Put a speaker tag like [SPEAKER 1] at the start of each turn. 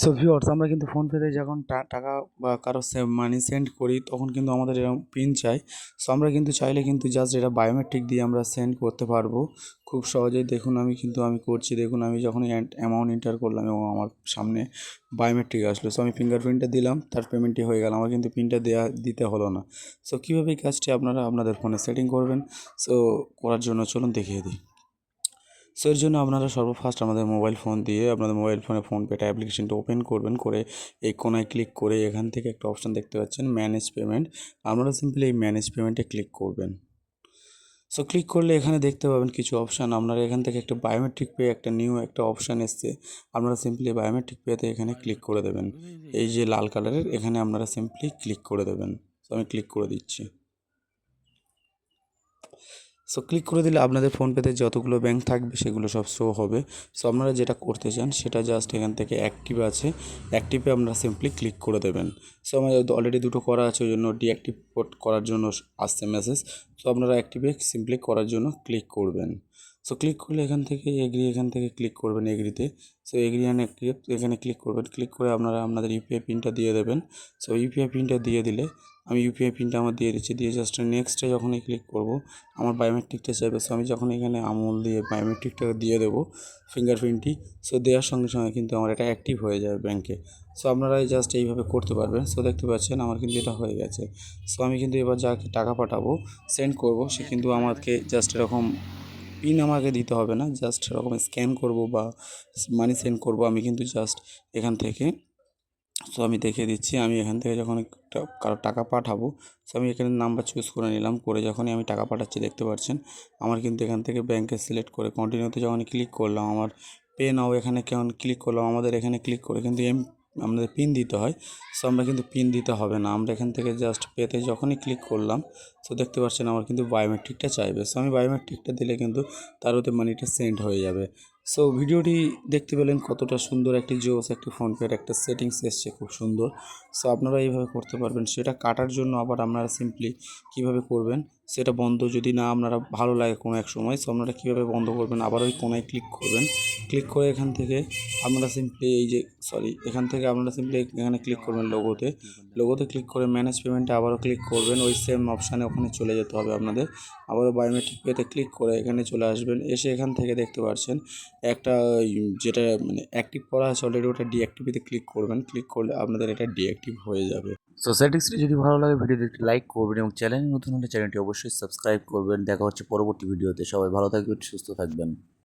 [SPEAKER 1] So viewers আমরা কিন্তু ফোনপেতে যখন টাকা বা কারো মানি সেন্ড করি তখন কিন্তু আমাদের এরকম পিন চাই। সো আমরা কিন্তু চাইলে কিন্তু জাস্ট এটা বায়োমেট্রিক দিয়ে আমরা সেন্ড করতে পারবো খুব সহজেই। দেখুন আমি করছি, দেখুন আমি যখন অ্যামাউন্ট এন্টার করলাম এবং আমার সামনে বায়োমেট্রিক আসলো। সো আমি ফিঙ্গারপ্রিন্টটা দিলাম, তার পেমেন্টটি হয়ে গেল, আমার কিন্তু পিনটা দিতে হলো না। সো কীভাবে এই কাজটি আপনারা আপনাদের ফোনে সেটিং করবেন, সো করার জন্য চলুন দেখিয়ে দিই। সো এর জন্য আপনারা সর্বফার্স্ট আমাদের মোবাইল ফোন দিয়ে আপনাদের মোবাইল ফোনে ফোনপেটা অ্যাপ্লিকেশনটা ওপেন করবেন, করে এই কোনায় ক্লিক করে এখান থেকে একটা অপশান দেখতে পাচ্ছেন ম্যানেজ পেমেন্ট। আপনারা সিম্পলি এই ম্যানেজ পেমেন্টে ক্লিক করবেন। সো ক্লিক করলে এখানে দেখতে পাবেন কিছু অপশান। আপনারা এখান থেকে একটা বায়োমেট্রিক পে একটা নিউ একটা অপশান এসছে। আপনারা সিম্পলি বায়োমেট্রিক পেতে এখানে ক্লিক করে দেবেন। এই যে লাল কালারের এখানে আপনারা সিম্পলি ক্লিক করে দেবেন। সো আমি ক্লিক করে দিচ্ছি। সো ক্লিক করে দিলে আপনাদের ফোনপেতে যতগুলো ব্যাঙ্ক থাকবে সেগুলো সব শো হবে। সো আপনারা যেটা করতে চান সেটা জাস্ট এখান থেকে অ্যাক্টিভ আছে, অ্যাক্টিভে আপনারা সিম্পলি ক্লিক করে দেবেন। সো আমার অলরেডি দুটো করা আছে, ওই জন্য ডিঅ্যাক্টিভ করার জন্য আসছে মেসেজ। সো আপনারা অ্যাক্টিভে সিম্পলি করার জন্য ক্লিক করবেন। সো ক্লিক করলে এখান থেকে এখান থেকে ক্লিক করবেন এগ্রিতে। সো এগ্রি অ্যান্ড অ্যাক্টিভ এখানে ক্লিক করবেন। ক্লিক করে আপনারা আপনাদের ইউপিআই পিনটা দিয়ে দেবেন। সো ইউপিআই পিনটা দিয়ে দিলে আমি ইউপিআই পিনটা আমার দিয়ে দিচ্ছি, দিয়ে জাস্ট নেক্সটে যখনই ক্লিক করব আমার বায়োমেট্রিকটা চাইবে। সো আমি যখন এখানে আমুল দিয়ে বায়োমেট্রিকটা দিয়ে দেবো ফিঙ্গারপ্রিন্টটি, সো দেওয়ার সঙ্গে সঙ্গে কিন্তু আমার এটা অ্যাক্টিভ হয়ে যাবে ব্যাংকে। সো আপনারা জাস্ট এইভাবে করতে পারবেন। সো দেখতে পাচ্ছেন আমার কিন্তু এটা হয়ে গেছে। সো আমি কিন্তু এবার যাকে টাকা পাঠাবো সেন্ড করব সে কিন্তু আমাকে জাস্ট এরকম পিন আমাকে দিতে হবে না, জাস্ট এরকম স্ক্যান করব বা মানি সেন্ড করব আমি কিন্তু জাস্ট এখান থেকে। সো আমি দেখিয়ে দিচ্ছি, আমি এখান থেকে যখন কারো টাকা পাঠাবো, সো আমি এখানে নাম্বার চুজ করে নিলাম, করে যখনই আমি টাকা পাঠাচ্ছি দেখতে পাচ্ছেন আমার কিন্তু এখান থেকে ব্যাংকে সিলেক্ট করে কন্টিনিউতে যখন ক্লিক করলাম আমার পে নাও এখানে কেমন ক্লিক করলাম, আমাদের এখানে ক্লিক করে কিন্তু আমাদের পিন দিতে হয়। সো আমরা কিন্তু পিন দিতে হবে না, আমরা এখান থেকে জাস্ট পেতে যখনই ক্লিক করলাম সো দেখতে পাচ্ছেন আমার কিন্তু বায়োমেট্রিকটা চাইবে। সো আমি বায়োমেট্রিকটা দিলে কিন্তু তার ওতে মানিটা সেন্ড হয়ে যাবে। সো ভিডিওটি দেখতে পেলেন কতটা সুন্দর একটি জোস একটি ফোনপের একটা সেটিংস এসছে, খুব সুন্দর। সো আপনারা এইভাবে করতে পারবেন। সেটা কাটার জন্য আবার আপনারা সিম্পলি কীভাবে করবেন, সেটা বন্ধ যদি না আপনারা ভালো লাগে কোনো এক সময়, সো আপনারা কীভাবে বন্ধ করবেন, আবার ওই কোনায় ক্লিক করবেন। ক্লিক করে এখান থেকে আপনারা সিম্পলি এখান থেকে আপনারা সিম্পলি এখানে ক্লিক করবেন লোগোতে ক্লিক করে ম্যানেজ পেমেন্টে আবারও ক্লিক করবেন। ওই সেম অপশানে ওখানে চলে যেতে হবে আপনাদের। আবারও বায়োমেট্রিক পেতে ক্লিক করে এখানে চলে আসবেন। এসে এখান থেকে দেখতে পাচ্ছেন একটা যেটা মানে অ্যাক্টিভ করা আছে অলরেডি, ওটা ডিঅ্যাক্টিভেতে ক্লিক করবেন। ক্লিক করলে আপনাদের এটা ডিঅ্যাক্টিভ হয়ে যাবে। সো সেটিংসটি যদি ভালো লাগে ভিডিওতে একটি লাইক করবেন এবং চ্যানেলে নতুন হলে চ্যানেলটি অবশ্যই সাবস্ক্রাইব করবেন। দেখা হচ্ছে পরবর্তী ভিডিওতে। সবাই ভালো থাকবেন, সুস্থ থাকবেন।